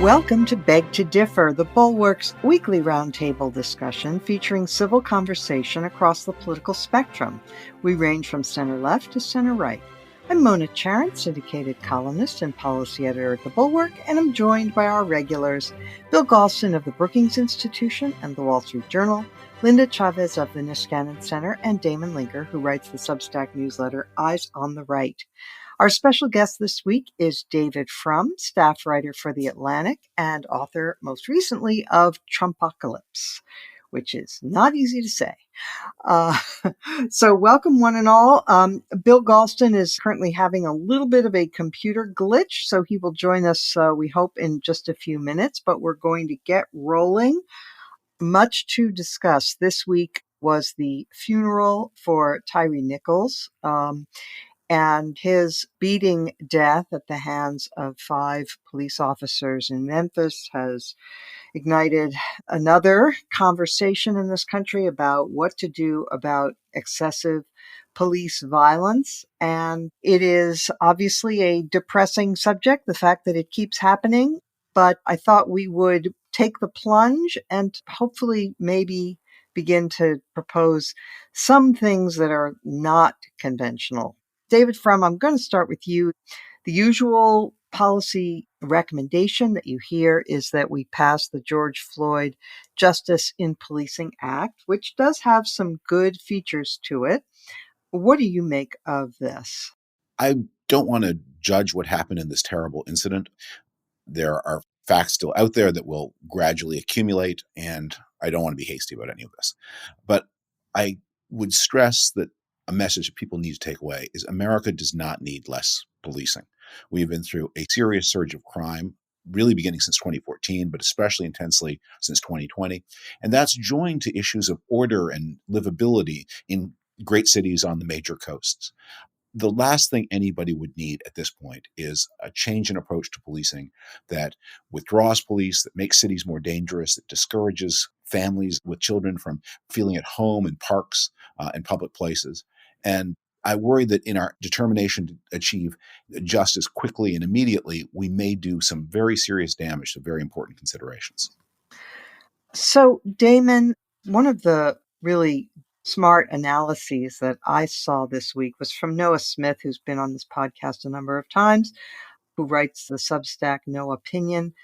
Welcome to Beg to Differ, the Bulwark's weekly roundtable discussion featuring civil conversation across the political spectrum. We range from center-left to center-right. I'm Mona Charen, syndicated columnist and policy editor at the Bulwark, and I'm joined by our regulars, Bill Galston of the Brookings Institution and the Wall Street Journal, Linda Chavez of the Niskanen Center, and Damon Linker, who writes the Substack newsletter Eyes on the Right. Our special guest this week is David Frum, staff writer for The Atlantic and author, most recently, of Trumpocalypse, which is not easy to say. So welcome one and all. Bill Galston is currently having a little bit of a computer glitch, so he will join us, we hope, in just a few minutes, but we're going to get rolling. Much to discuss. This week was the funeral for Tyre Nichols, and his beating death at the hands of 5 police officers in Memphis has ignited another conversation in this country about what to do about excessive police violence. And it is obviously a depressing subject, the fact that it keeps happening. But I thought we would take the plunge and hopefully maybe begin to propose some things that are not conventional. David Frum, I'm going to start with you. The usual policy recommendation that you hear is that we pass the George Floyd Justice in Policing Act, which does have some good features to it. What do you make of this? I don't want to judge what happened in this terrible incident. There are facts still out there that will gradually accumulate, and I don't want to be hasty about any of this. But I would stress that a message that people need to take away is America does not need less policing. We have been through a serious surge of crime, really beginning since 2014, but especially intensely since 2020. And that's joined to issues of order and livability in great cities on the major coasts. The last thing anybody would need at this point is a change in approach to policing that withdraws police, that makes cities more dangerous, that discourages families with children from feeling at home in parks and public places. And I worry that in our determination to achieve justice quickly and immediately, we may do some very serious damage to very important considerations. So, Damon, one of the really smart analyses that I saw this week was from Noah Smith, who's been on this podcast a number of times, who writes the Substack No Opinion,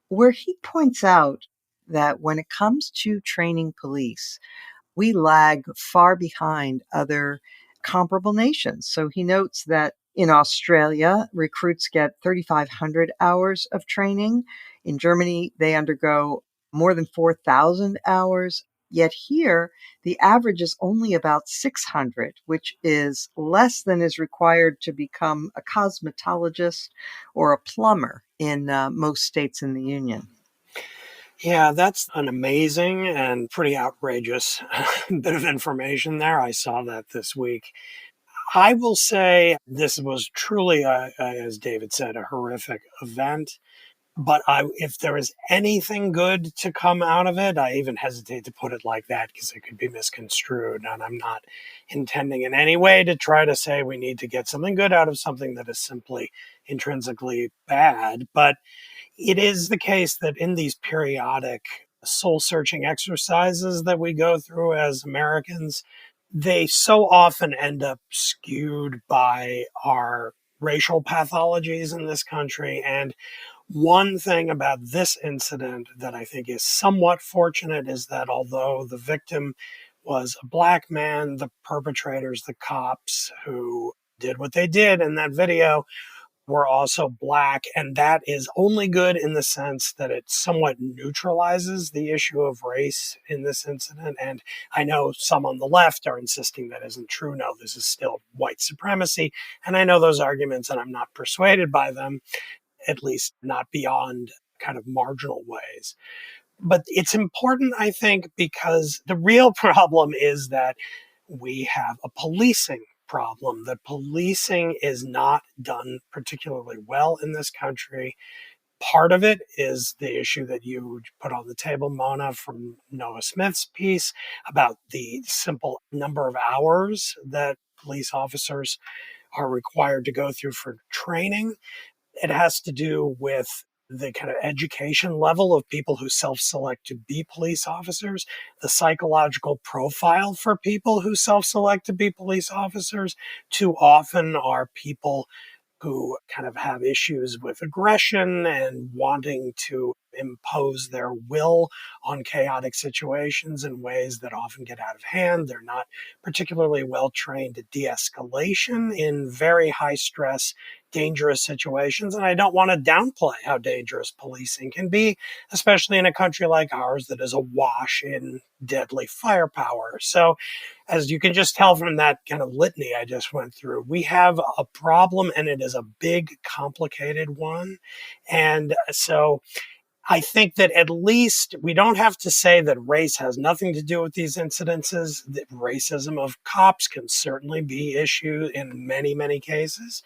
where he points out that when it comes to training police, we lag far behind other comparable nations. So he notes that in Australia, recruits get 3,500 hours of training. In Germany, they undergo more than 4,000 hours. Yet here, the average is only about 600, which is less than is required to become a cosmetologist or a plumber in most states in the Union. Yeah, that's an amazing and pretty outrageous bit of information there. I saw that this week. I will say this was truly, as David said, a horrific event. But if there is anything good to come out of it, I even hesitate to put it like that because it could be misconstrued. And I'm not intending in any way to try to say we need to get something good out of something that is simply intrinsically bad. But it is the case that in these periodic soul-searching exercises that we go through as Americans, they so often end up skewed by our racial pathologies in this country. And one thing about this incident that I think is somewhat fortunate is that although the victim was a Black man, the perpetrators, the cops who did what they did in that video, were also Black. And that is only good in the sense that it somewhat neutralizes the issue of race in this incident. And I know some on the left are insisting that isn't true. No, this is still white supremacy. And I know those arguments and I'm not persuaded by them, at least not beyond kind of marginal ways. But it's important, I think, because the real problem is that we have a policing problem, that policing is not done particularly well in this country. Part of it is the issue that you put on the table, Mona, from Noah Smith's piece about the simple number of hours that police officers are required to go through for training. It has to do with the kind of education level of people who self-select to be police officers, the psychological profile for people who self-select to be police officers too often are people who kind of have issues with aggression and wanting to impose their will on chaotic situations in ways that often get out of hand. They're not particularly well trained at de-escalation in very high stress, dangerous situations. And I don't want to downplay how dangerous policing can be, especially in a country like ours that is awash in deadly firepower. So as you can just tell from that kind of litany I just went through, we have a problem, and it is a big, complicated one. And so I think that at least we don't have to say that race has nothing to do with these incidences. The racism of cops can certainly be issue in many, many cases.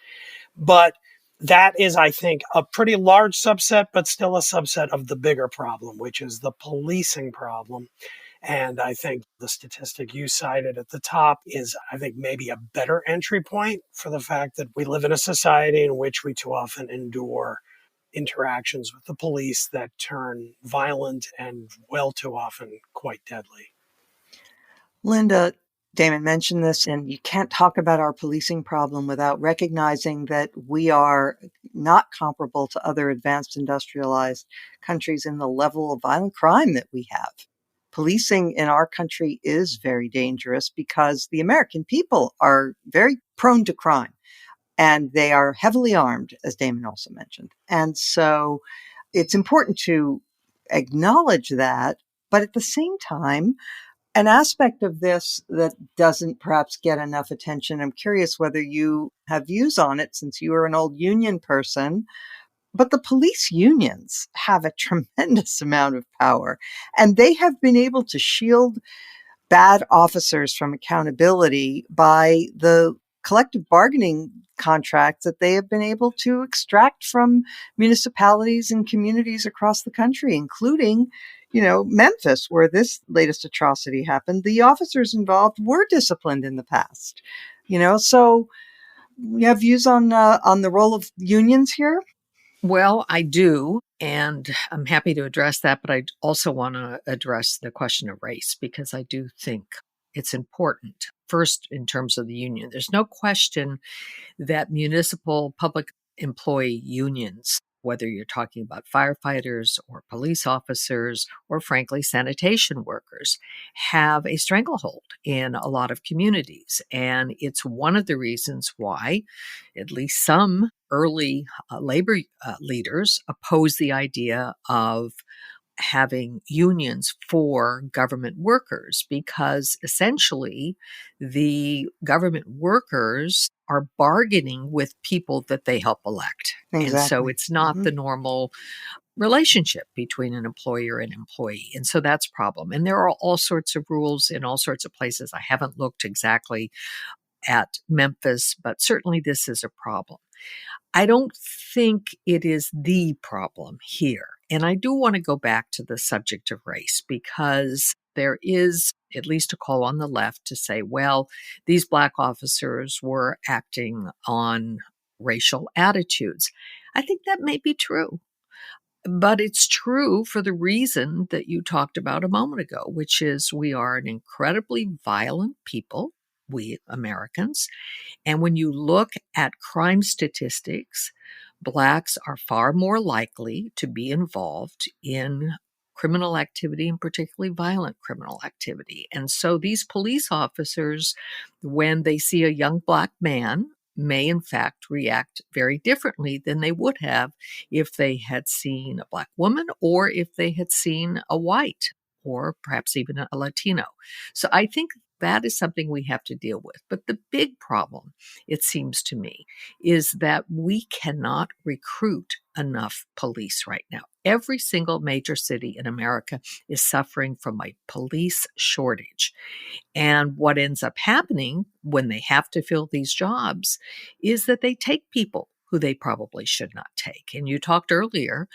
But that is, I think, a pretty large subset, but still a subset of the bigger problem, which is the policing problem. And I think the statistic you cited at the top is, I think, maybe a better entry point for the fact that we live in a society in which we too often endure interactions with the police that turn violent and well too often quite deadly. Linda, Damon mentioned this, and you can't talk about our policing problem without recognizing that we are not comparable to other advanced industrialized countries in the level of violent crime that we have. Policing in our country is very dangerous because the American people are very prone to crime, and they are heavily armed, as Damon also mentioned. And so it's important to acknowledge that, but at the same time, an aspect of this that doesn't perhaps get enough attention, I'm curious whether you have views on it since you are an old union person, but the police unions have a tremendous amount of power, and they have been able to shield bad officers from accountability by the collective bargaining contracts that they have been able to extract from municipalities and communities across the country, including, Memphis, where this latest atrocity happened. The officers involved were disciplined in the past, so you have views on the role of unions here? Well, I do, and I'm happy to address that, but I also want to address the question of race because I do think it's important. First, in terms of the union, there's no question that municipal public employee unions, whether you're talking about firefighters or police officers or frankly sanitation workers, have a stranglehold in a lot of communities. And it's one of the reasons why at least some early labor leaders opposed the idea of having unions for government workers because essentially the government workers are bargaining with people that they help elect. Exactly. And so it's not the normal relationship between an employer and employee. And so that's a problem. And there are all sorts of rules in all sorts of places. I haven't looked exactly at Memphis, but certainly this is a problem. I don't think it is the problem here. And I do want to go back to the subject of race because there is at least a call on the left to say, well, these Black officers were acting on racial attitudes. I think that may be true. But it's true for the reason that you talked about a moment ago, which is we are an incredibly violent people, we Americans. And when you look at crime statistics, Blacks are far more likely to be involved in criminal activity and particularly violent criminal activity. And so these police officers, when they see a young Black man, may in fact react very differently than they would have if they had seen a Black woman or if they had seen a white or perhaps even a Latino. So I think that is something we have to deal with. But the big problem, it seems to me, is that we cannot recruit enough police right now. Every single major city in America is suffering from a police shortage. And what ends up happening when they have to fill these jobs is that they take people who they probably should not take. And you talked earlier,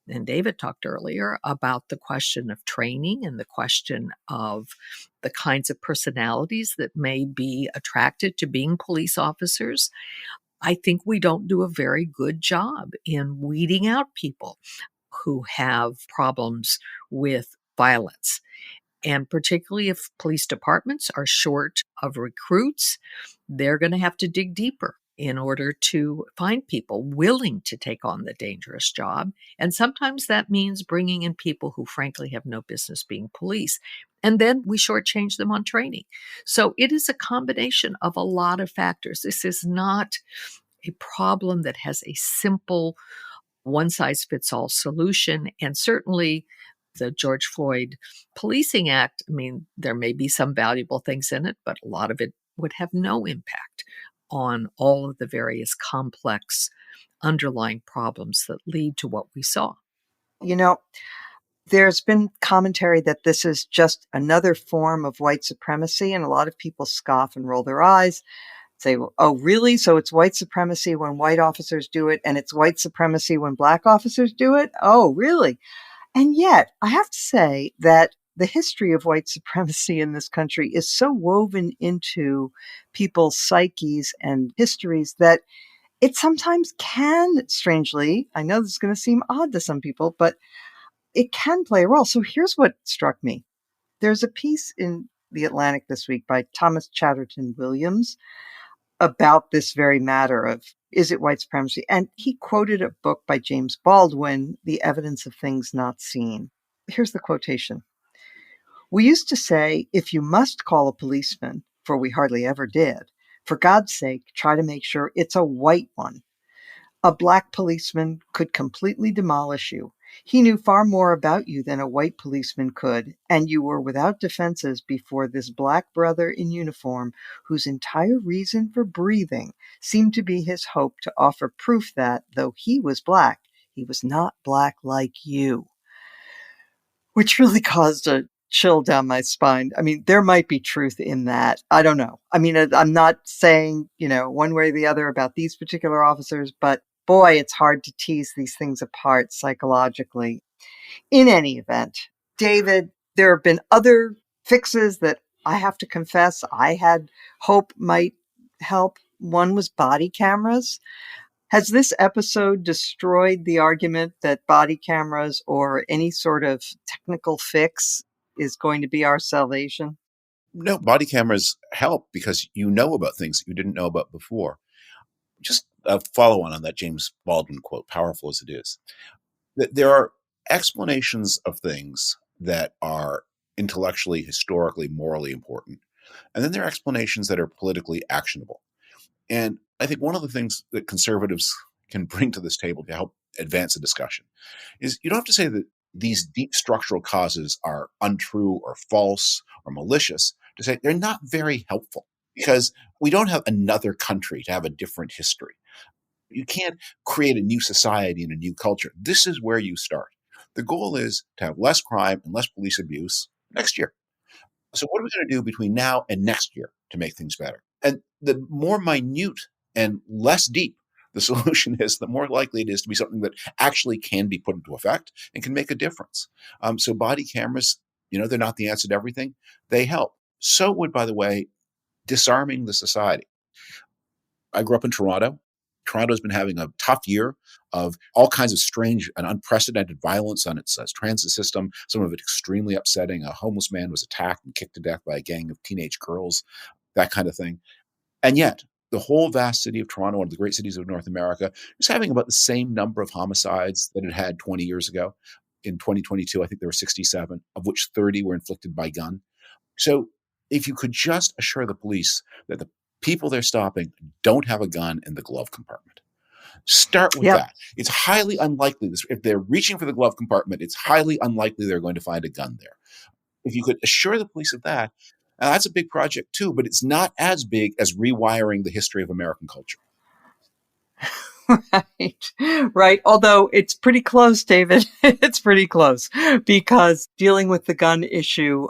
and David talked earlier, about the question of training and the question of the kinds of personalities that may be attracted to being police officers. I think we don't do a very good job in weeding out people who have problems with violence. And particularly if police departments are short of recruits, they're going to have to dig deeper in order to find people willing to take on the dangerous job. And sometimes that means bringing in people who frankly have no business being police. And then we shortchange them on training. So it is a combination of a lot of factors. This is not a problem that has a simple one-size-fits-all solution. And certainly the George Floyd Policing Act, I mean, there may be some valuable things in it, but a lot of it would have no impact on all of the various complex underlying problems that lead to what we saw. You know, there's been commentary that this is just another form of white supremacy, and a lot of people scoff and roll their eyes, say, well, oh, really? So it's white supremacy when white officers do it, and it's white supremacy when black officers do it? Oh, really? And yet, I have to say that the history of white supremacy in this country is so woven into people's psyches and histories that it sometimes can, strangely, I know this is going to seem odd to some people, but it can play a role. So here's what struck me. There's a piece in The Atlantic this week by Thomas Chatterton Williams about this very matter of, is it white supremacy? And he quoted a book by James Baldwin, The Evidence of Things Not Seen. Here's the quotation. We used to say, if you must call a policeman, for we hardly ever did, for God's sake, try to make sure it's a white one. A black policeman could completely demolish you. He knew far more about you than a white policeman could, and you were without defenses before this black brother in uniform, whose entire reason for breathing seemed to be his hope to offer proof that, though he was black, he was not black like you. Which really caused a chill down my spine. I mean, there might be truth in that. I don't know. I mean, I'm not saying, one way or the other about these particular officers, but boy, it's hard to tease these things apart psychologically. In any event, David, there have been other fixes that I have to confess I had hope might help. One was body cameras. Has this episode destroyed the argument that body cameras or any sort of technical fix is going to be our salvation? No, body cameras help because you know about things you didn't know about before. Just a follow-on on that James Baldwin quote, powerful as it is. There are explanations of things that are intellectually, historically, morally important. And then there are explanations that are politically actionable. And I think one of the things that conservatives can bring to this table to help advance the discussion is you don't have to say that these deep structural causes are untrue or false or malicious, to say they're not very helpful because we don't have another country to have a different history. You can't create a new society and a new culture. This is where you start. The goal is to have less crime and less police abuse next year. So what are we going to do between now and next year to make things better? And the more minute and less deep the solution is, the more likely it is to be something that actually can be put into effect and can make a difference. So body cameras, they're not the answer to everything. They help. So would, by the way, disarming the society. I grew up in Toronto. Toronto's been having a tough year of all kinds of strange and unprecedented violence on its transit system, some of it extremely upsetting. A homeless man was attacked and kicked to death by a gang of teenage girls, that kind of thing. And yet, the whole vast city of Toronto, one of the great cities of North America, is having about the same number of homicides that it had 20 years ago. In 2022, I think there were 67, of which 30 were inflicted by gun. So if you could just assure the police that the people they're stopping don't have a gun in the glove compartment. Start with that. It's highly unlikely, if they're reaching for the glove compartment, it's highly unlikely they're going to find a gun there. If you could assure the police of that, that's a big project too, but it's not as big as rewiring the history of American culture. Right. Although it's pretty close, David. It's pretty close because dealing with the gun issue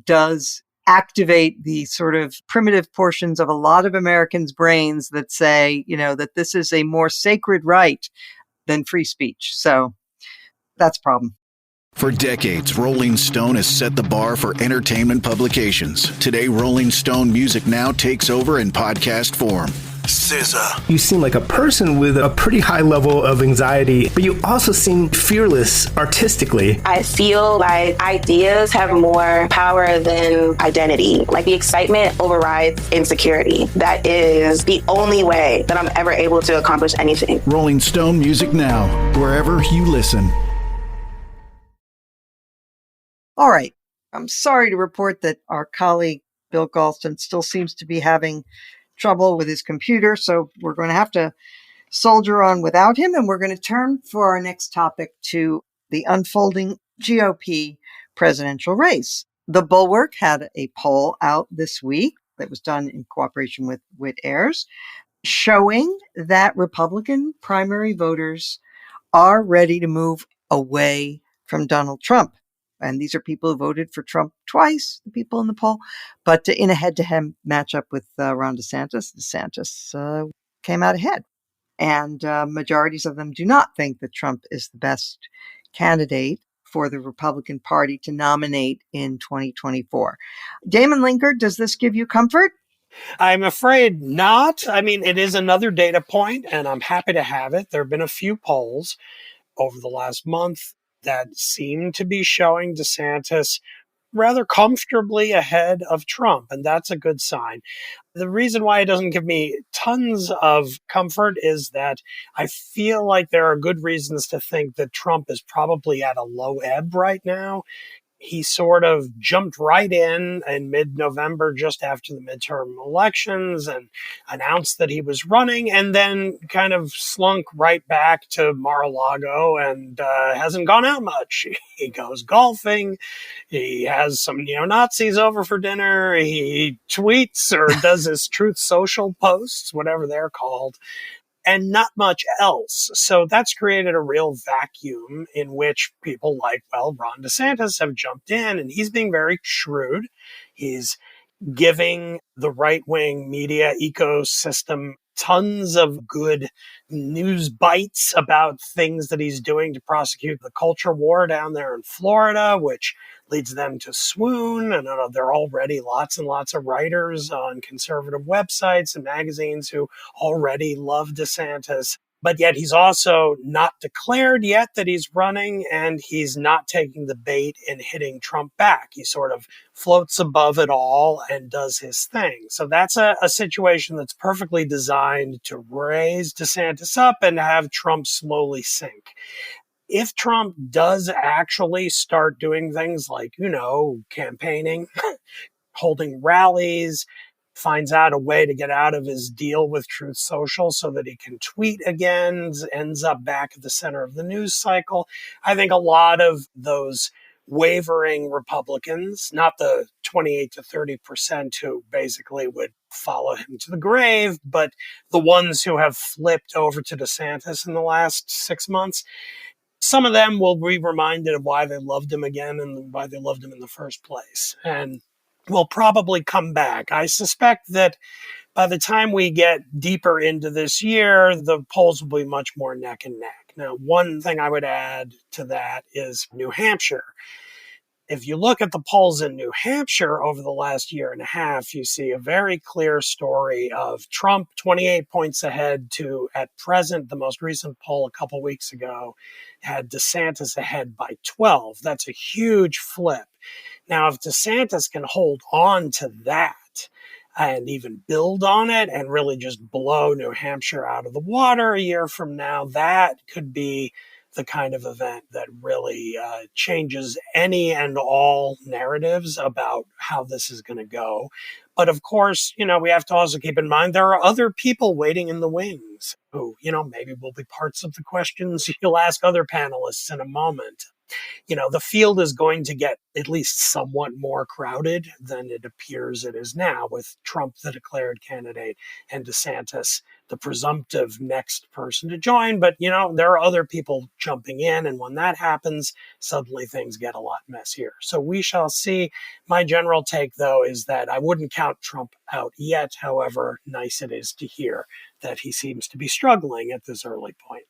does activate the sort of primitive portions of a lot of Americans' brains that say, that this is a more sacred right than free speech. So that's a problem. For decades, Rolling Stone has set the bar for entertainment publications. Today, Rolling Stone Music Now takes over in podcast form. SZA. You seem like a person with a pretty high level of anxiety, but you also seem fearless artistically. I feel like ideas have more power than identity. Like the excitement overrides insecurity. That is the only way that I'm ever able to accomplish anything. Rolling Stone music now, wherever you listen. All right. I'm sorry to report that our colleague, Bill Galston, still seems to be having trouble with his computer, so we're going to have to soldier on without him, and we're going to turn for our next topic to the unfolding GOP presidential race. The Bulwark had a poll out this week that was done in cooperation with Whit Ayers, showing that Republican primary voters are ready to move away from Donald Trump. And these are people who voted for Trump twice, the people in the poll, but in a head-to-head matchup with Ron DeSantis, DeSantis came out ahead. And majorities of them do not think that Trump is the best candidate for the Republican Party to nominate in 2024. Damon Linker, does this give you comfort? I'm afraid not. I mean, it is another data point, and I'm happy to have it. There have been a few polls over the last month that seem to be showing DeSantis rather comfortably ahead of Trump, and that's a good sign. The reason why it doesn't give me tons of comfort is that I feel like there are good reasons to think that Trump is probably at a low ebb right now. He sort of jumped right in mid-November, just after the midterm elections, and announced that he was running, and then kind of slunk right back to Mar-a-Lago and hasn't gone out much. He goes golfing. He has some neo-Nazis over for dinner. He tweets or does his Truth Social posts, whatever they're called, and not much else. So that's created a real vacuum in which people like, well, Ron DeSantis have jumped in, and he's being very shrewd. He's giving the right-wing media ecosystem tons of good news bites about things that he's doing to prosecute the culture war down there in Florida, which leads them to swoon. And there are already lots and lots of writers on conservative websites and magazines who already love DeSantis. But yet he's also not declared yet that he's running, and he's not taking the bait and hitting Trump back. He sort of floats above it all and does his thing. So that's a situation that's perfectly designed to raise DeSantis up and have Trump slowly sink. If Trump does actually start doing things like, campaigning, holding rallies, finds out a way to get out of his deal with Truth Social so that he can tweet again, ends up back at the center of the news cycle, I think a lot of those wavering Republicans, not the 28 to 30% who basically would follow him to the grave, but the ones who have flipped over to DeSantis in the last 6 months, some of them will be reminded of why they loved him again and why they loved him in the first place, and will probably come back. I suspect that by the time we get deeper into this year, the polls will be much more neck and neck. Now, one thing I would add to that is New Hampshire. If you look at the polls in New Hampshire over the last year and a half, you see a very clear story of Trump 28 points ahead to, at present, the most recent poll a couple weeks ago had DeSantis ahead by 12. That's a huge flip. Now, if DeSantis can hold on to that and even build on it and really just blow New Hampshire out of the water a year from now, that could be the kind of event that really changes any and all narratives about how this is going to go. But of course, we have to also keep in mind there are other people waiting in the wings who, maybe will be parts of the questions you'll ask other panelists in a moment. The field is going to get at least somewhat more crowded than it appears it is now, with Trump, the declared candidate, and DeSantis, the presumptive next person to join. But, there are other people jumping in. And when that happens, suddenly things get a lot messier. So we shall see. My general take, though, is that I wouldn't count Trump out yet, however nice it is to hear that he seems to be struggling at this early point.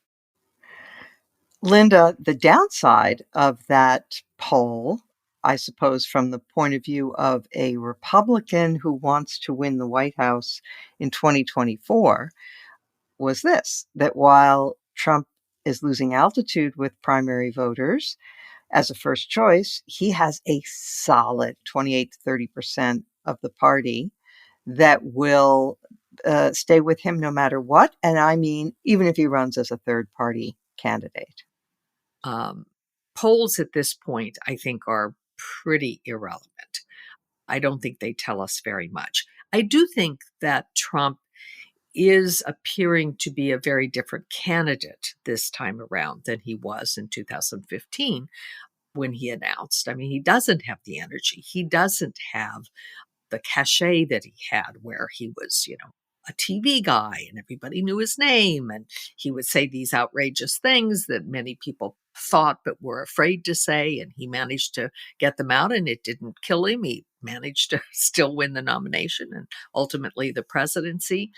Linda, the downside of that poll I suppose, from the point of view of a Republican who wants to win the White House in 2024 was this, that while Trump is losing altitude with primary voters as a first choice, he has a solid 28 to 30% of the party that will stay with him no matter what. And I mean, even if he runs as a third party candidate. Polls at this point, I think, are pretty irrelevant. I don't think they tell us very much. I do think that Trump is appearing to be a very different candidate this time around than he was in 2015 when he announced. I mean, he doesn't have the energy. He doesn't have the cachet that he had where he was, a TV guy and everybody knew his name. And he would say these outrageous things that many people thought but were afraid to say. And he managed to get them out and it didn't kill him. He managed to still win the nomination and ultimately the presidency.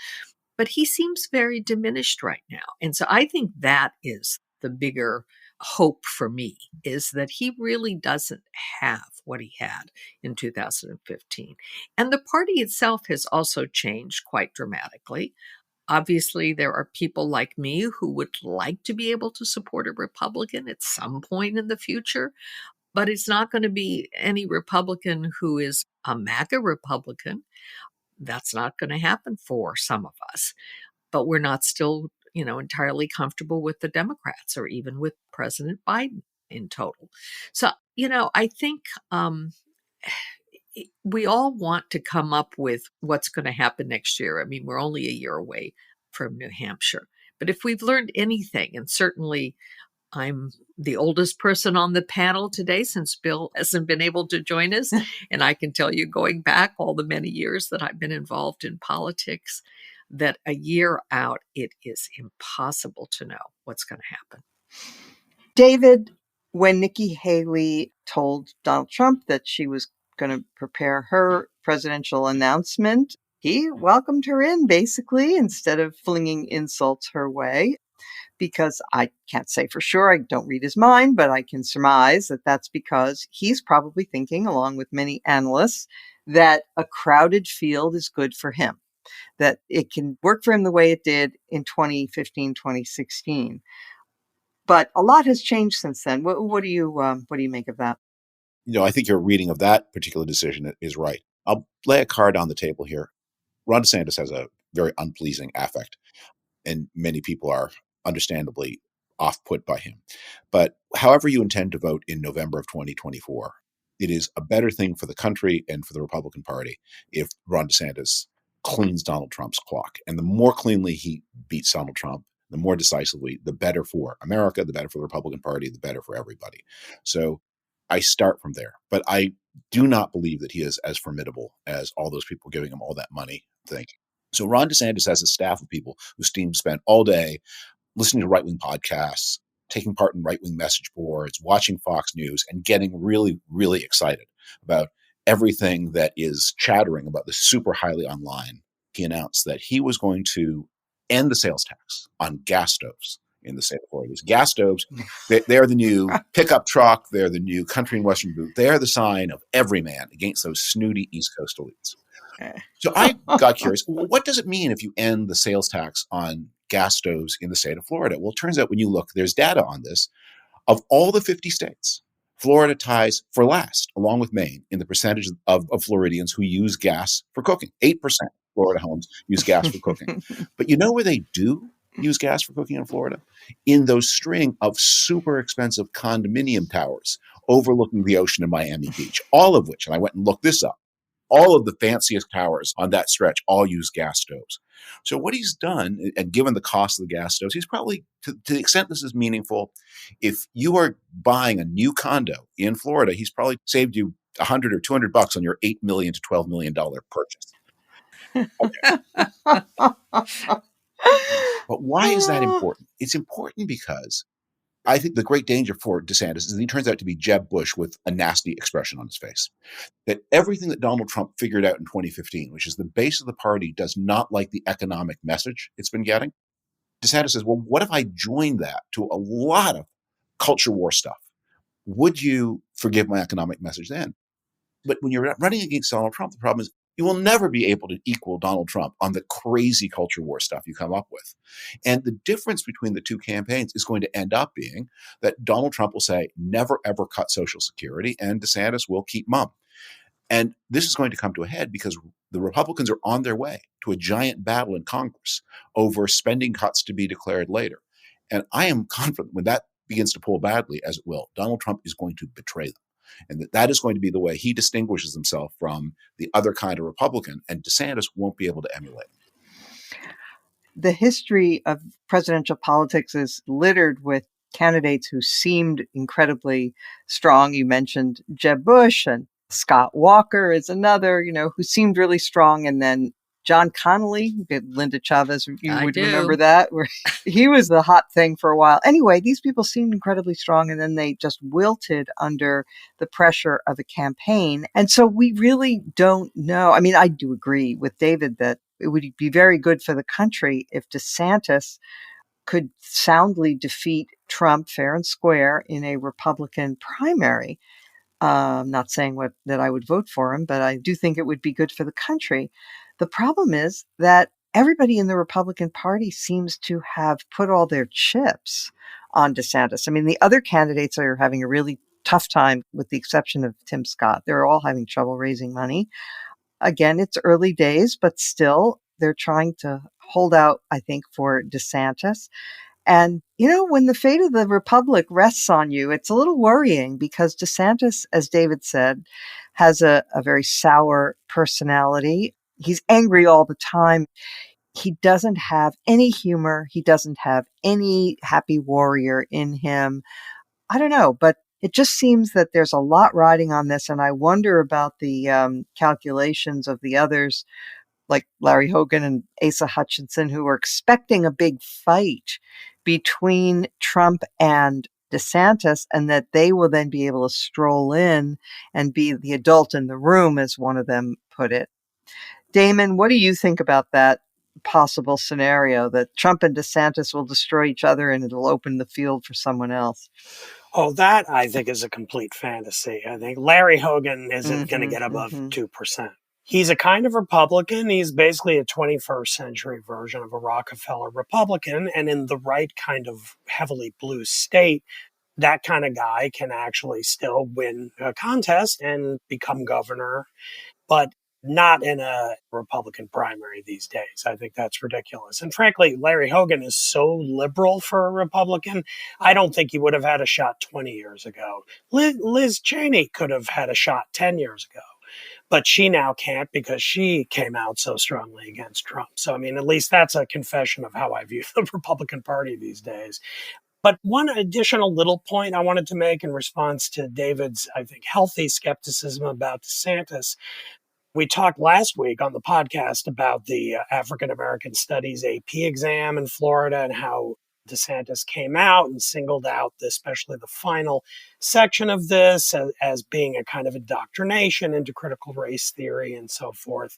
But he seems very diminished right now. And so I think that is the bigger hope for me, is that he really doesn't have what he had in 2015. And the party itself has also changed quite dramatically. Obviously, there are people like me who would like to be able to support a Republican at some point in the future, but it's not going to be any Republican who is a MAGA Republican. That's not going to happen for some of us. But we're not still, entirely comfortable with the Democrats or even with President Biden in total. So, I think we all want to come up with what's going to happen next year. I mean, we're only a year away from New Hampshire. But if we've learned anything, and certainly I'm the oldest person on the panel today since Bill hasn't been able to join us. And I can tell you, going back all the many years that I've been involved in politics, that a year out, it is impossible to know what's going to happen. David, when Nikki Haley told Donald Trump that she was going to prepare her presidential announcement, he welcomed her in, basically, instead of flinging insults her way. Because I can't say for sure, I don't read his mind, but I can surmise that that's because he's probably thinking, along with many analysts, that a crowded field is good for him, that it can work for him the way it did in 2015, 2016. But a lot has changed since then. What do you make of that? I think your reading of that particular decision is right. I'll lay a card on the table here. Ron DeSantis has a very unpleasing affect, and many people are understandably off-put by him. But however you intend to vote in November of 2024, it is a better thing for the country and for the Republican Party if Ron DeSantis cleans Donald Trump's clock. And the more cleanly he beats Donald Trump, the more decisively, the better for America, the better for the Republican Party, the better for everybody. So I start from there. But I do not believe that he is as formidable as all those people giving him all that money think. So Ron DeSantis has a staff of people whose team spent all day listening to right-wing podcasts, taking part in right-wing message boards, watching Fox News, and getting really, really excited about everything that is chattering about the super highly online. He announced that he was going to end the sales tax on gas stoves in the state of Florida. These gas stoves, they're the new pickup truck. They're the new country and western boot. They're the sign of every man against those snooty East Coast elites. So I got curious, what does it mean if you end the sales tax on gas stoves in the state of Florida? Well, it turns out when you look, there's data on this. Of all the 50 states, Florida ties for last, along with Maine, in the percentage of Floridians who use gas for cooking. 8% of Florida homes use gas for cooking. But you know where they do use gas for cooking in Florida? In those string of super expensive condominium towers overlooking the ocean in Miami Beach, all of which, and I went and looked this up, all of the fanciest towers on that stretch all use gas stoves. So what he's done, and given the cost of the gas stoves, he's probably, to the extent this is meaningful, if you are buying a new condo in Florida, he's probably saved you $100 or $200 on your $8 million to $12 million purchase. Okay. But why is that important? It's important because I think the great danger for DeSantis is that he turns out to be Jeb Bush with a nasty expression on his face. That everything that Donald Trump figured out in 2015, which is the base of the party does not like the economic message it's been getting. DeSantis says, well, what if I join that to a lot of culture war stuff? would you forgive my economic message then? But when you're running against Donald Trump, the problem is you will never be able to equal Donald Trump on the crazy culture war stuff you come up with. And the difference between the two campaigns is going to end up being that Donald Trump will say, never, ever cut Social Security, and DeSantis will keep mum. And this is going to come to a head because the Republicans are on their way to a giant battle in Congress over spending cuts to be declared later. And I am confident when that begins to pull badly, as it will, Donald Trump is going to betray them. And that is going to be the way he distinguishes himself from the other kind of Republican, and DeSantis won't be able to emulate. The history of presidential politics is littered with candidates who seemed incredibly strong. You mentioned Jeb Bush, and Scott Walker is another, who seemed really strong. And then John Connolly, Linda Chavez, you would remember that, where he was the hot thing for a while. Anyway, these people seemed incredibly strong, and then they just wilted under the pressure of a campaign. And so we really don't know. I mean, I do agree with David that it would be very good for the country if DeSantis could soundly defeat Trump fair and square in a Republican primary. I'm not saying that I would vote for him, but I do think it would be good for the country. The problem is that everybody in the Republican Party seems to have put all their chips on DeSantis. I mean, the other candidates are having a really tough time, with the exception of Tim Scott. They're all having trouble raising money. Again, it's early days, but still, they're trying to hold out, I think, for DeSantis. And, when the fate of the Republic rests on you, it's a little worrying because DeSantis, as David said, has a very sour personality. He's angry all the time. He doesn't have any humor. He doesn't have any happy warrior in him. I don't know, but it just seems that there's a lot riding on this. And I wonder about the calculations of the others, like Larry Hogan and Asa Hutchinson, who are expecting a big fight between Trump and DeSantis, and that they will then be able to stroll in and be the adult in the room, as one of them put it. Damon, what do you think about that possible scenario that Trump and DeSantis will destroy each other and it'll open the field for someone else? Oh, that I think is a complete fantasy. I think Larry Hogan isn't going to get above 2%. He's a kind of Republican. He's basically a 21st century version of a Rockefeller Republican. And in the right kind of heavily blue state, that kind of guy can actually still win a contest and become governor, but not in a Republican primary these days. I think that's ridiculous. And frankly, Larry Hogan is so liberal for a Republican, I don't think he would have had a shot 20 years ago. Liz Cheney could have had a shot 10 years ago. But she now can't because she came out so strongly against Trump. So, I mean, at least that's a confession of how I view the Republican Party these days. But one additional little point I wanted to make in response to David's, I think, healthy skepticism about DeSantis. We talked last week on the podcast about the African American Studies AP exam in Florida and how DeSantis came out and singled out especially the final section of this as being a kind of indoctrination into critical race theory and so forth.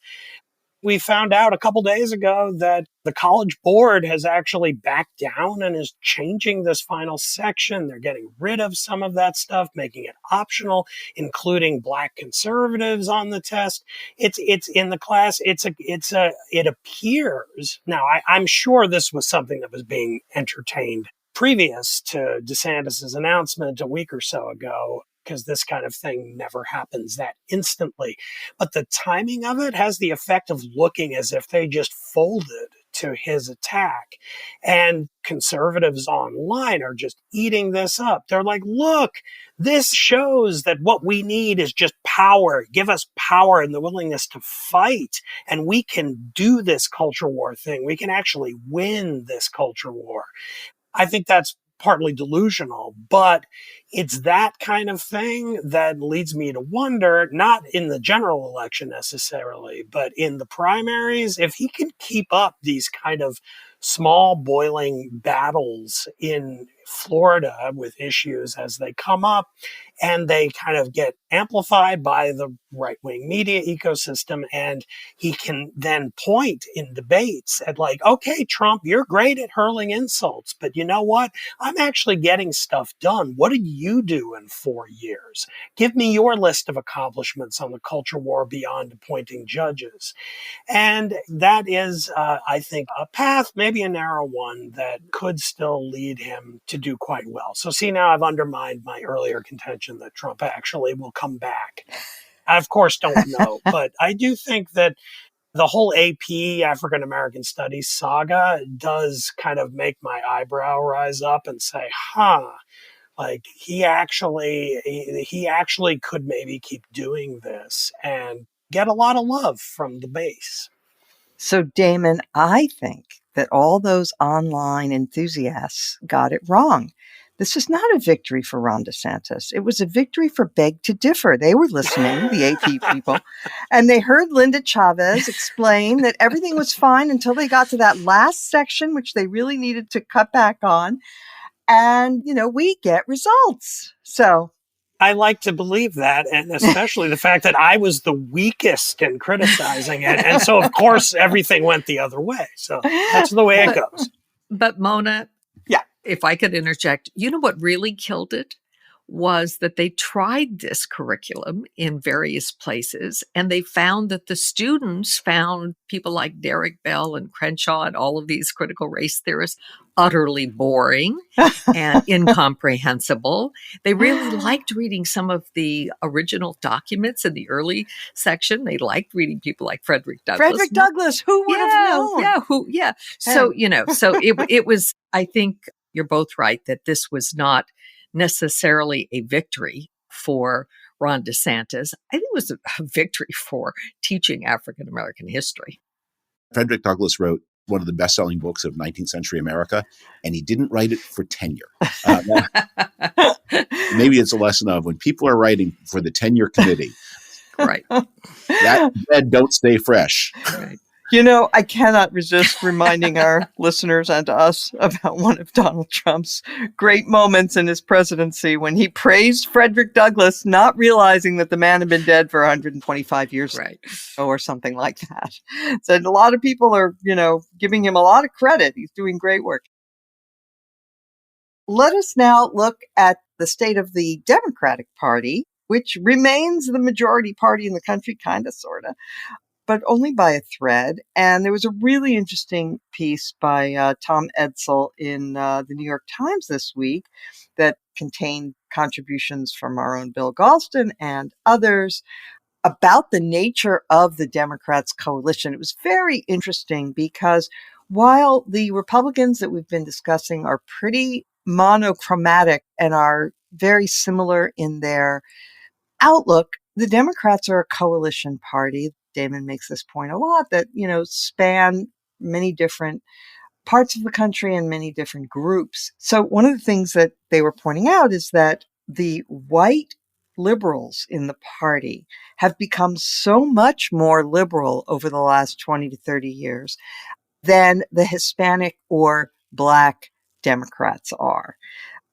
We found out a couple days ago that the College Board has actually backed down and is changing this final section. They're getting rid of some of that stuff, making it optional, including Black conservatives on the test. It's in the class. It appears now. I'm sure this was something that was being entertained previous to DeSantis's announcement a week or so ago, because this kind of thing never happens that instantly. But the timing of it has the effect of looking as if they just folded to his attack. And conservatives online are just eating this up. They're like, look, this shows that what we need is just power. Give us power and the willingness to fight. And we can do this culture war thing. We can actually win this culture war. I think that's partly delusional, but it's that kind of thing that leads me to wonder, not in the general election necessarily, but in the primaries, if he can keep up these kind of small boiling battles in Florida with issues as they come up, and they kind of get amplified by the right-wing media ecosystem. And he can then point in debates at like, okay, Trump, you're great at hurling insults, but you know what? I'm actually getting stuff done. What did you do in 4 years? Give me your list of accomplishments on the culture war beyond appointing judges. And that is, I think, a path, maybe a narrow one, that could still lead him to do quite well. So see, now I've undermined my earlier contention that Trump actually will come back. I, of course, don't know, but I do think that the whole AP, African American Studies saga, does kind of make my eyebrow rise up and say, like he actually could maybe keep doing this and get a lot of love from the base. So, Damon, I think that all those online enthusiasts got it wrong. This is not a victory for Ron DeSantis. It was a victory for Beg to Differ. They were listening, the AP people, and they heard Linda Chavez explain that everything was fine until they got to that last section, which they really needed to cut back on. And, we get results. So I like to believe that, and especially the fact that I was the weakest in criticizing it. And so, of course, everything went the other way. So that's the way it goes. But Mona, yeah, if I could interject, what really killed it was that they tried this curriculum in various places, and they found that the students found people like Derek Bell and Crenshaw and all of these critical race theorists utterly boring and incomprehensible. They really liked reading some of the original documents in the early section. They liked reading people like Frederick Douglass. Who would have known? So, it was, I think you're both right that this was not necessarily a victory for Ron DeSantis. I think it was a victory for teaching African American history. Frederick Douglass wrote one of the best-selling books of 19th century America, and he didn't write it for tenure. Maybe it's a lesson of when people are writing for the tenure committee, right? That bread don't stay fresh. Right. I cannot resist reminding our listeners and us about one of Donald Trump's great moments in his presidency when he praised Frederick Douglass, not realizing that the man had been dead for 125 years right. or something like that. So a lot of people are, giving him a lot of credit. He's doing great work. Let us now look at the state of the Democratic Party, which remains the majority party in the country, kind of, sort of, but only by a thread. And there was a really interesting piece by Tom Edsall in the New York Times this week that contained contributions from our own Bill Galston and others about the nature of the Democrats' coalition. It was very interesting because while the Republicans that we've been discussing are pretty monochromatic and are very similar in their outlook, the Democrats are a coalition party. Damon makes this point a lot that, span many different parts of the country and many different groups. So one of the things that they were pointing out is that the white liberals in the party have become so much more liberal over the last 20 to 30 years than the Hispanic or Black Democrats are.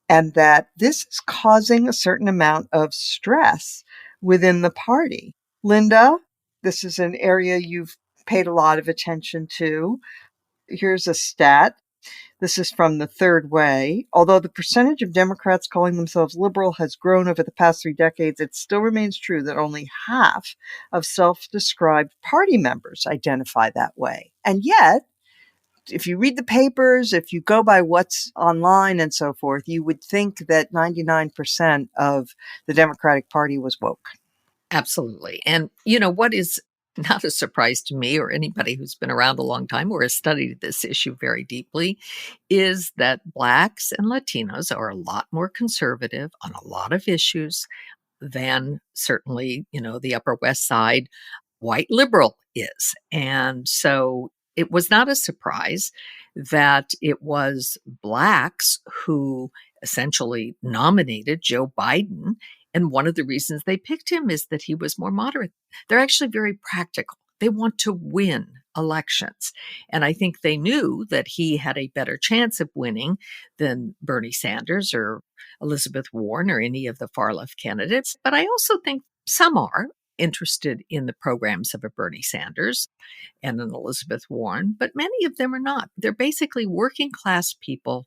And that this is causing a certain amount of stress within the party. Linda, this is an area you've paid a lot of attention to. Here's a stat. This is from The Third Way. Although the percentage of Democrats calling themselves liberal has grown over the past 3 decades, it still remains true that only half of self-described party members identify that way. And yet, if you read the papers, if you go by what's online and so forth, you would think that 99% of the Democratic Party was woke. Absolutely. And, what is not a surprise to me or anybody who's been around a long time or has studied this issue very deeply is that Blacks and Latinos are a lot more conservative on a lot of issues than certainly, the Upper West Side white liberal is. And so it was not a surprise that it was Blacks who essentially nominated Joe Biden. And one of the reasons they picked him is that he was more moderate. They're actually very practical. They want to win elections. And I think they knew that he had a better chance of winning than Bernie Sanders or Elizabeth Warren or any of the far left candidates. But I also think some are interested in the programs of a Bernie Sanders and an Elizabeth Warren, but many of them are not. They're basically working class people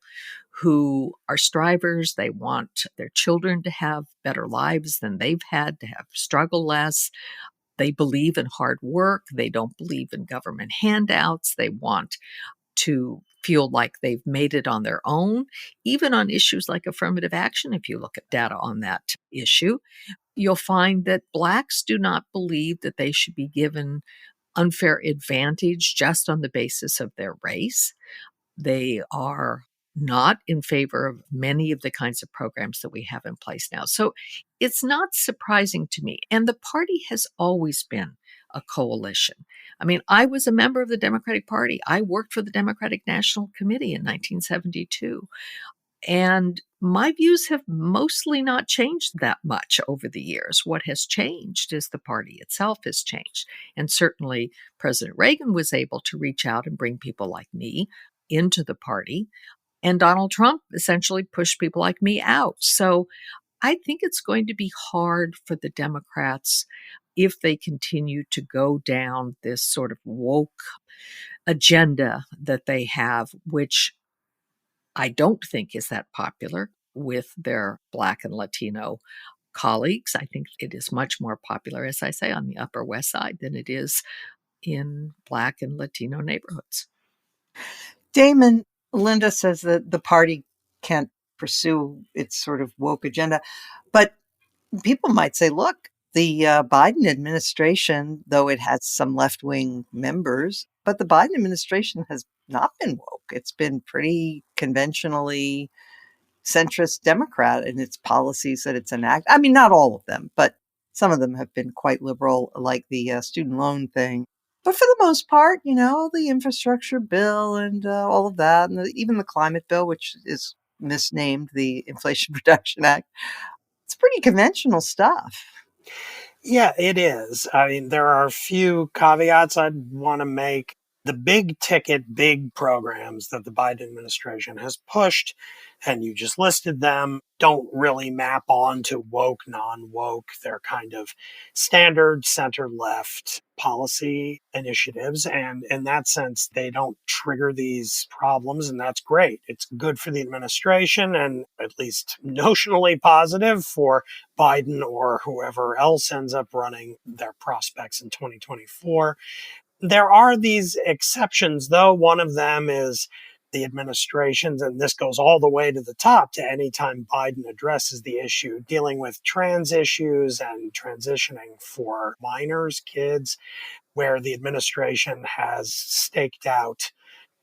who are strivers. They want their children to have better lives than they've had, to have struggle less. They believe in hard work. They don't believe in government handouts. They want to feel like they've made it on their own, even on issues like affirmative action. If you look at data on that issue, you'll find that Blacks do not believe that they should be given unfair advantage just on the basis of their race. They are not in favor of many of the kinds of programs that we have in place now. So it's not surprising to me. And the party has always been a coalition. I mean, I was a member of the Democratic Party. I worked for the Democratic National Committee in 1972. And my views have mostly not changed that much over the years. What has changed is the party itself has changed. And certainly President Reagan was able to reach out and bring people like me into the party. And Donald Trump essentially pushed people like me out. So I think it's going to be hard for the Democrats if they continue to go down this sort of woke agenda that they have, which I don't think is that popular with their Black and Latino colleagues. I think it is much more popular, as I say, on the Upper West Side than it is in Black and Latino neighborhoods. Damon, Linda says that the party can't pursue its sort of woke agenda. But people might say, look, the Biden administration, though it has some left-wing members, but the Biden administration has not been woke. It's been pretty conventionally centrist Democrat in its policies that it's enacted. I mean, not all of them, but some of them have been quite liberal, like the student loan thing. But for the most part, the infrastructure bill and all of that, and even the climate bill, which is misnamed the Inflation Reduction Act, it's pretty conventional stuff. Yeah, it is. I mean, there are a few caveats I'd want to make. The big ticket, big programs that the Biden administration has pushed, and you just listed them, don't really map on to woke, non-woke. They're kind of standard center-left policy initiatives. And in that sense, they don't trigger these problems. And that's great. It's good for the administration and at least notionally positive for Biden or whoever else ends up running their prospects in 2024. There are these exceptions, though. One of them is the administration's, and this goes all the way to the top, to any time Biden addresses the issue, dealing with trans issues and transitioning for minors, kids, where the administration has staked out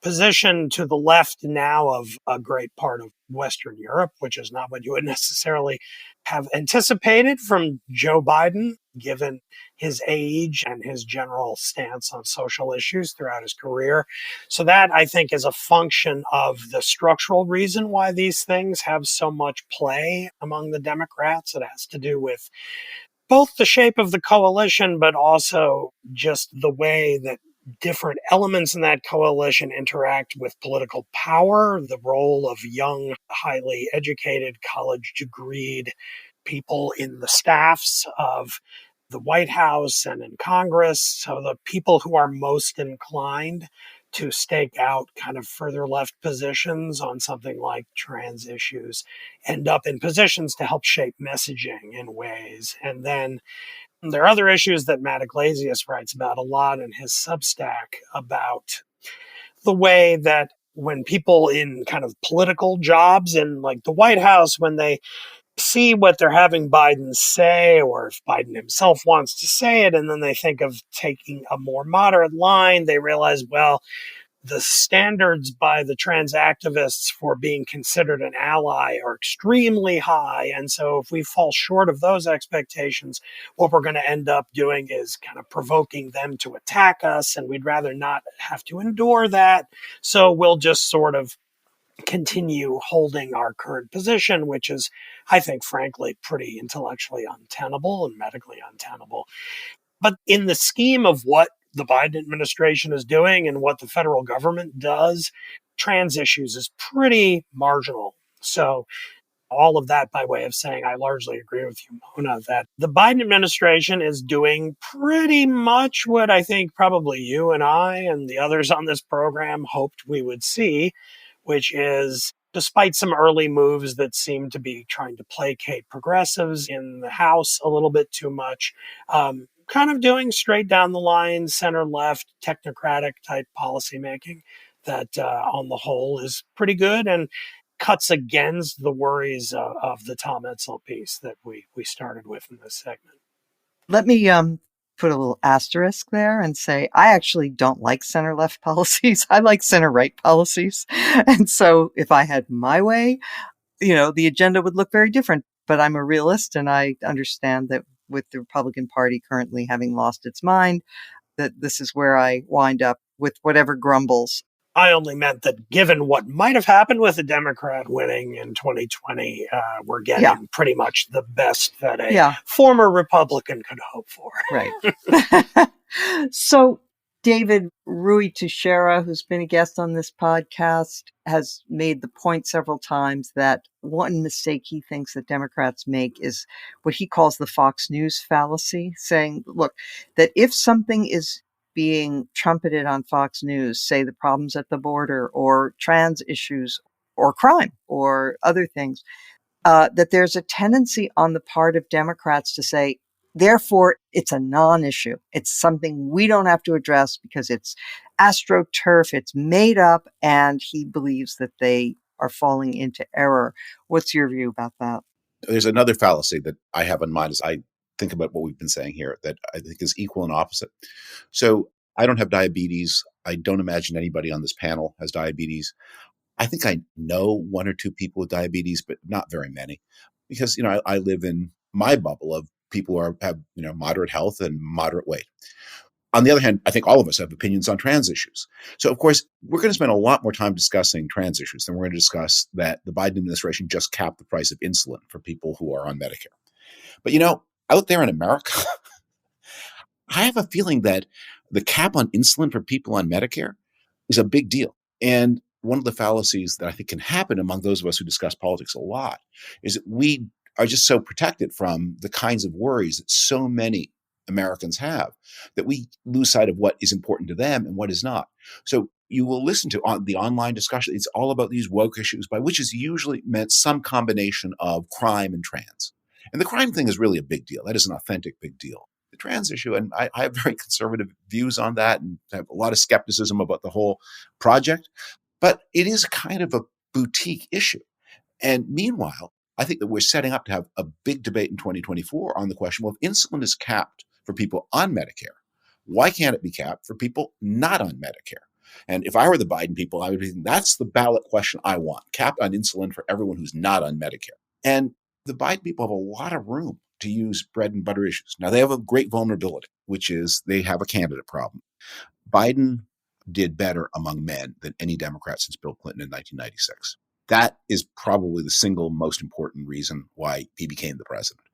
position to the left now of a great part of Western Europe, which is not what you would necessarily have anticipated from Joe Biden, given his age and his general stance on social issues throughout his career. So that, I think, is a function of the structural reason why these things have so much play among the Democrats. It has to do with both the shape of the coalition, but also just the way that different elements in that coalition interact with political power, the role of young, highly educated, college-degreed people in the staffs of the White House and in Congress. So the people who are most inclined to stake out kind of further left positions on something like trans issues end up in positions to help shape messaging in ways. And then there are other issues that Matt Iglesias writes about a lot in his Substack, about the way that when people in kind of political jobs in like the White House, when they see what they're having Biden say, or if Biden himself wants to say it, and then they think of taking a more moderate line, they realize, well, the standards by the trans activists for being considered an ally are extremely high. And so if we fall short of those expectations, what we're going to end up doing is kind of provoking them to attack us. And we'd rather not have to endure that. So we'll just sort of continue holding our current position, which is, I think, frankly, pretty intellectually untenable and medically untenable. But in the scheme of what the Biden administration is doing and what the federal government does, trans issues is pretty marginal. So all of that by way of saying I largely agree with you, Mona, that the Biden administration is doing pretty much what I think probably you and I and the others on this program hoped we would see, which is, despite some early moves that seem to be trying to placate progressives in the House a little bit too much, kind of doing straight down the line, center-left, technocratic type policymaking that on the whole is pretty good and cuts against the worries of the Tom Edsall piece that we started with in this segment. Let me put a little asterisk there and say I actually don't like center-left policies. I like center-right policies. And so if I had my way, the agenda would look very different. But I'm a realist, and I understand that with the Republican Party currently having lost its mind, that this is where I wind up with whatever grumbles. I only meant that given what might have happened with a Democrat winning in 2020, we're getting pretty much the best that a former Republican could hope for. Right. So David Rui Teixeira, who's been a guest on this podcast, has made the point several times that one mistake he thinks that Democrats make is what he calls the Fox News fallacy, saying, look, that if something is being trumpeted on Fox News, say the problems at the border or trans issues or crime or other things, that there's a tendency on the part of Democrats to say, therefore, it's a non-issue. It's something we don't have to address because it's astroturf, it's made up, and he believes that they are falling into error. What's your view about that? There's another fallacy that I have in mind as I think about what we've been saying here that I think is equal and opposite. So I don't have diabetes. I don't imagine anybody on this panel has diabetes. I think I know one or two people with diabetes, but not very many, because I live in my bubble of people who have moderate health and moderate weight. On the other hand, I think all of us have opinions on trans issues. So, of course, we're going to spend a lot more time discussing trans issues than we're going to discuss that the Biden administration just capped the price of insulin for people who are on Medicare. But, out there in America, I have a feeling that the cap on insulin for people on Medicare is a big deal. And one of the fallacies that I think can happen among those of us who discuss politics a lot is that we are just so protected from the kinds of worries that so many Americans have that we lose sight of what is important to them and what is not. So you will listen to the online discussion. It's all about these woke issues, by which is usually meant some combination of crime and trans. And the crime thing is really a big deal. That is an authentic big deal. The trans issue, and I have very conservative views on that and have a lot of skepticism about the whole project, but it is kind of a boutique issue. And meanwhile, I think that we're setting up to have a big debate in 2024 on the question, well, if insulin is capped for people on Medicare, why can't it be capped for people not on Medicare? And if I were the Biden people, I would be thinking, that's the ballot question I want, capped on insulin for everyone who's not on Medicare. And the Biden people have a lot of room to use bread and butter issues. Now, they have a great vulnerability, which is they have a candidate problem. Biden did better among men than any Democrat since Bill Clinton in 1996. That is probably the single most important reason why he became the president.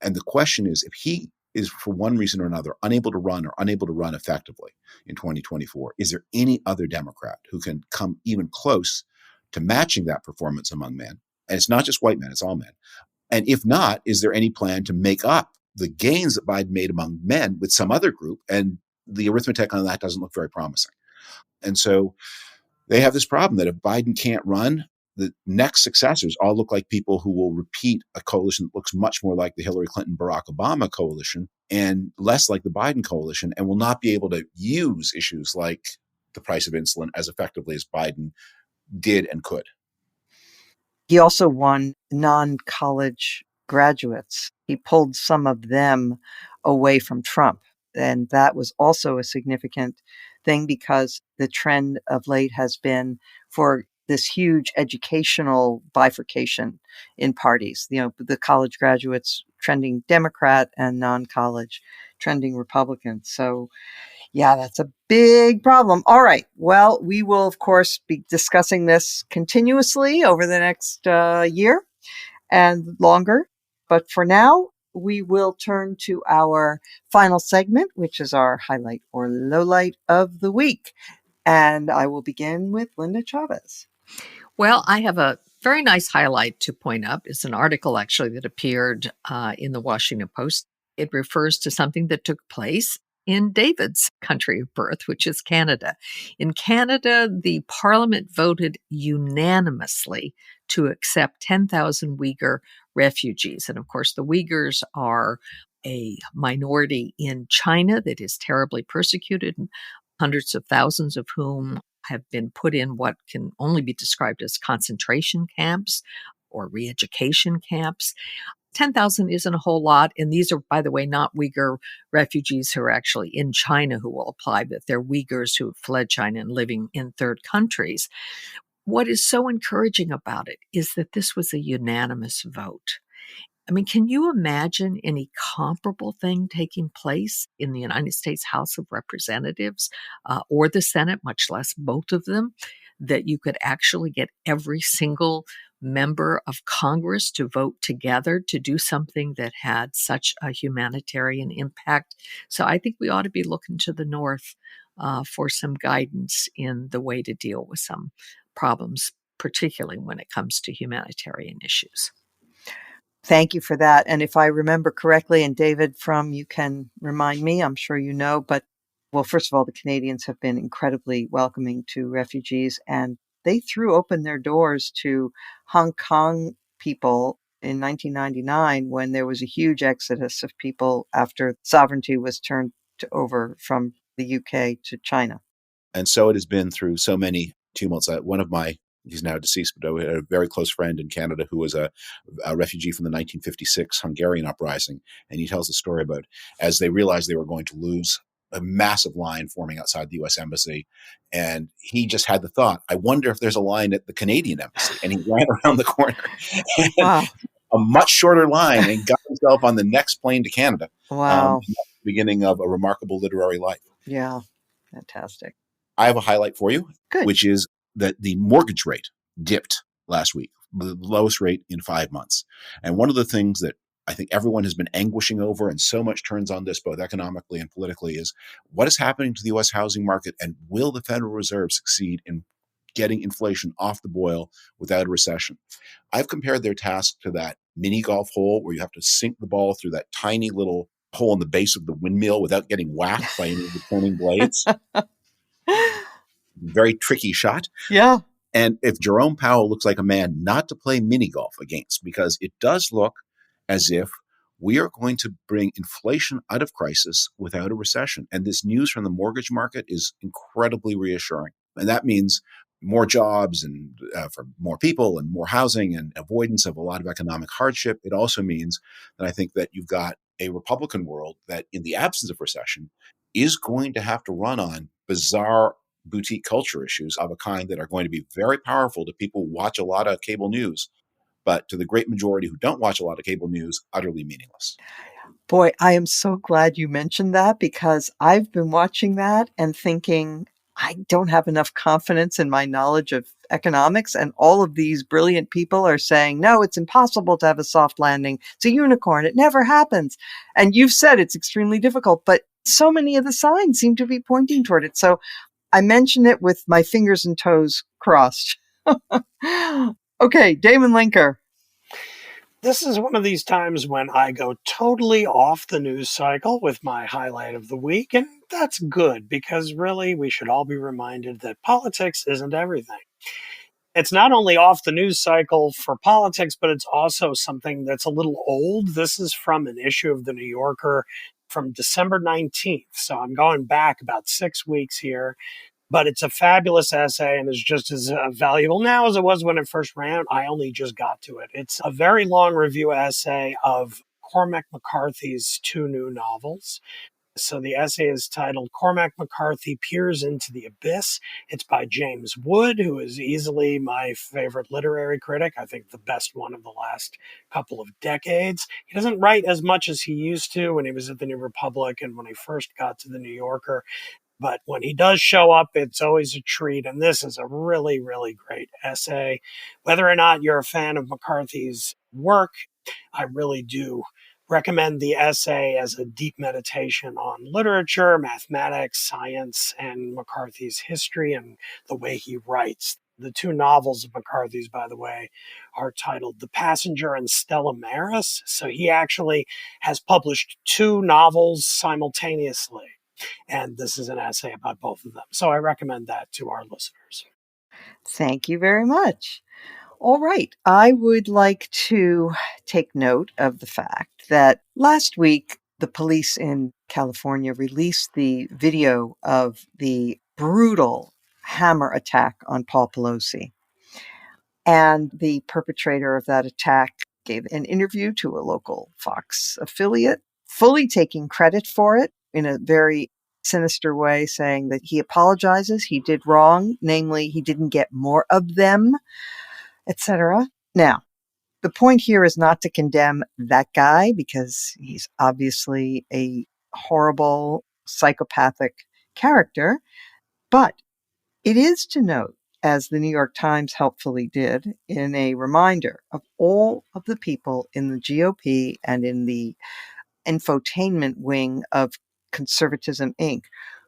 And the question is, if he is, for one reason or another, unable to run effectively in 2024, is there any other Democrat who can come even close to matching that performance among men? And it's not just white men, it's all men. And if not, is there any plan to make up the gains that Biden made among men with some other group? And the arithmetic on that doesn't look very promising. And so they have this problem that if Biden can't run, the next successors all look like people who will repeat a coalition that looks much more like the Hillary Clinton, Barack Obama coalition and less like the Biden coalition, and will not be able to use issues like the price of insulin as effectively as Biden did and could. He also won non-college graduates. He pulled some of them away from Trump. And that was also a significant thing because the trend of late has been for this huge educational bifurcation in parties. The college graduates trending Democrat and non-college trending Republican. So yeah, that's a big problem. All right. Well, we will, of course, be discussing this continuously over the next year and longer. But for now, we will turn to our final segment, which is our highlight or lowlight of the week. And I will begin with Linda Chavez. Well, I have a very nice highlight to point up. It's an article actually that appeared in the Washington Post. It refers to something that took place in David's country of birth, which is Canada. In Canada, the parliament voted unanimously to accept 10,000 Uyghur refugees. And of course, the Uyghurs are a minority in China that is terribly persecuted, hundreds of thousands of whom have been put in what can only be described as concentration camps or re-education camps. 10,000 isn't a whole lot. And these are, by the way, not Uyghur refugees who are actually in China who will apply, but they're Uyghurs who have fled China and living in third countries. What is so encouraging about it is that this was a unanimous vote. I mean, can you imagine any comparable thing taking place in the United States House of Representatives or the Senate, much less both of them, that you could actually get every single member of Congress to vote together to do something that had such a humanitarian impact? So I think we ought to be looking to the North for some guidance in the way to deal with some problems, particularly when it comes to humanitarian issues. Thank you for that. And if I remember correctly, and David Frum, you can remind me, I'm sure you know, but well, first of all, the Canadians have been incredibly welcoming to refugees, and they threw open their doors to Hong Kong people in 1999 when there was a huge exodus of people after sovereignty was turned over from the UK to China. And so it has been through so many tumults. One of my, he's now deceased, but I had a very close friend in Canada who was a refugee from the 1956 Hungarian uprising. And he tells the story about as they realized they were going to lose a massive line forming outside the U.S. Embassy. And he just had the thought, I wonder if there's a line at the Canadian Embassy. And he ran around the corner. Wow. A much shorter line and got himself on the next plane to Canada. Wow. The beginning of a remarkable literary life. Yeah. Fantastic. I have a highlight for you, Good. Which is that the mortgage rate dipped last week, the lowest rate in 5 months. And one of the things that I think everyone has been anguishing over, and so much turns on this both economically and politically, is what is happening to the U.S. housing market, and will the Federal Reserve succeed in getting inflation off the boil without a recession? I've compared their task to that mini golf hole where you have to sink the ball through that tiny little hole in the base of the windmill without getting whacked by any of the turning blades. Very tricky shot. Yeah. And if Jerome Powell looks like a man not to play mini golf against, because it does look as if we are going to bring inflation out of crisis without a recession. And this news from the mortgage market is incredibly reassuring. And that means more jobs and for more people and more housing and avoidance of a lot of economic hardship. It also means that I think that you've got a Republican world that, in the absence of recession, is going to have to run on bizarre boutique culture issues of a kind that are going to be very powerful to people who watch a lot of cable news, but to the great majority who don't watch a lot of cable news, utterly meaningless. Boy, I am so glad you mentioned that, because I've been watching that and thinking, I don't have enough confidence in my knowledge of economics. And all of these brilliant people are saying, no, it's impossible to have a soft landing. It's a unicorn. It never happens. And you've said it's extremely difficult, but so many of the signs seem to be pointing toward it. So I mention it with my fingers and toes crossed. Okay, Damon Linker. This is one of these times when I go totally off the news cycle with my highlight of the week, and that's good, because really we should all be reminded that politics isn't everything. It's not only off the news cycle for politics, but it's also something that's a little old. This is from an issue of the New Yorker from December 19th. So I'm going back about 6 weeks here. But it's a fabulous essay and is just as valuable now as it was when it first ran. I only just got to it. It's a very long review essay of Cormac McCarthy's 2 new novels. So the essay is titled Cormac McCarthy Peers into the Abyss. It's by James Wood, who is easily my favorite literary critic. I think the best one of the last couple of decades. He doesn't write as much as he used to when he was at the New Republic and when he first got to the New Yorker. But when he does show up, it's always a treat. And this is a really, really great essay. Whether or not you're a fan of McCarthy's work, I really do recommend the essay as a deep meditation on literature, mathematics, science, and McCarthy's history and the way he writes. The two novels of McCarthy's, by the way, are titled The Passenger and Stella Maris. So he actually has published two novels simultaneously. And this is an essay about both of them. So I recommend that to our listeners. Thank you very much. All right. I would like to take note of the fact that last week, the police in California released the video of the brutal hammer attack on Paul Pelosi. And the perpetrator of that attack gave an interview to a local Fox affiliate, fully taking credit for it in a very sinister way, saying that he apologizes, he did wrong, namely he didn't get more of them, etc. Now, the point here is not to condemn that guy because he's obviously a horrible, psychopathic character, but it is to note, as the New York Times helpfully did, in a reminder of all of the people in the GOP and in the infotainment wing of Conservatism Inc.,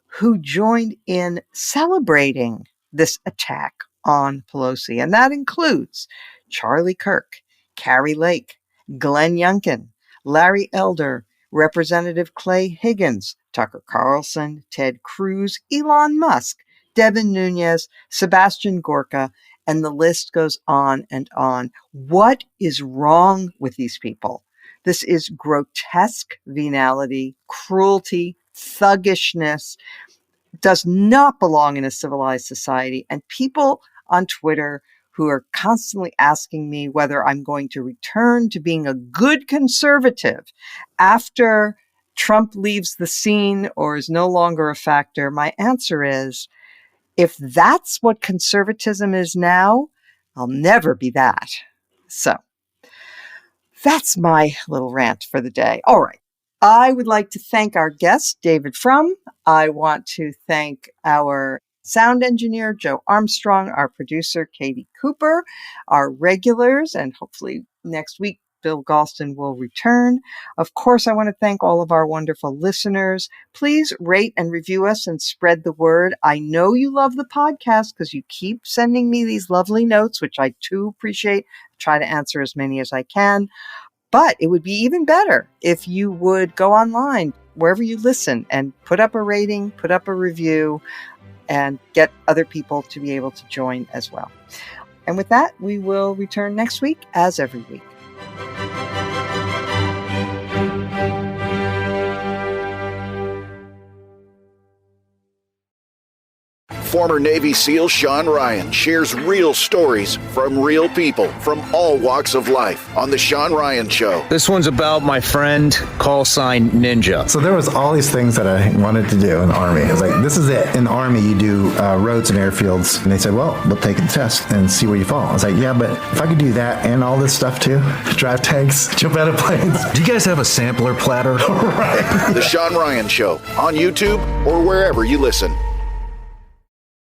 who joined in celebrating this attack on Pelosi. And that includes Charlie Kirk, Carrie Lake, Glenn Youngkin, Larry Elder, Representative Clay Higgins, Tucker Carlson, Ted Cruz, Elon Musk, Devin Nunes, Sebastian Gorka, and the list goes on and on. What is wrong with these people? This is grotesque venality, cruelty, thuggishness, does not belong in a civilized society. And people on Twitter who are constantly asking me whether I'm going to return to being a good conservative after Trump leaves the scene or is no longer a factor, my answer is, if that's what conservatism is now, I'll never be that. So that's my little rant for the day. All right. I would like to thank our guest, David Frum. I want to thank our sound engineer, Joe Armstrong, our producer, Katie Cooper, our regulars, and hopefully next week, Bill Galston will return. Of course, I want to thank all of our wonderful listeners. Please rate and review us and spread the word. I know you love the podcast because you keep sending me these lovely notes, which I too appreciate. I try to answer as many as I can. But it would be even better if you would go online, wherever you listen, and put up a rating, put up a review, and get other people to be able to join as well. And with that, we will return next week, as every week. Former Navy SEAL Sean Ryan shares real stories from real people from all walks of life on The Sean Ryan Show. This one's about my friend, call sign Ninja. So there was all these things that I wanted to do in the Army. I was like, this is it. In the Army, you do roads and airfields. And they said, well, we'll take the test and see where you fall. I was like, yeah, but if I could do that and all this stuff too, drive tanks, jump out of planes. Do you guys have a sampler platter? Right. The Sean Ryan Show on YouTube or wherever you listen.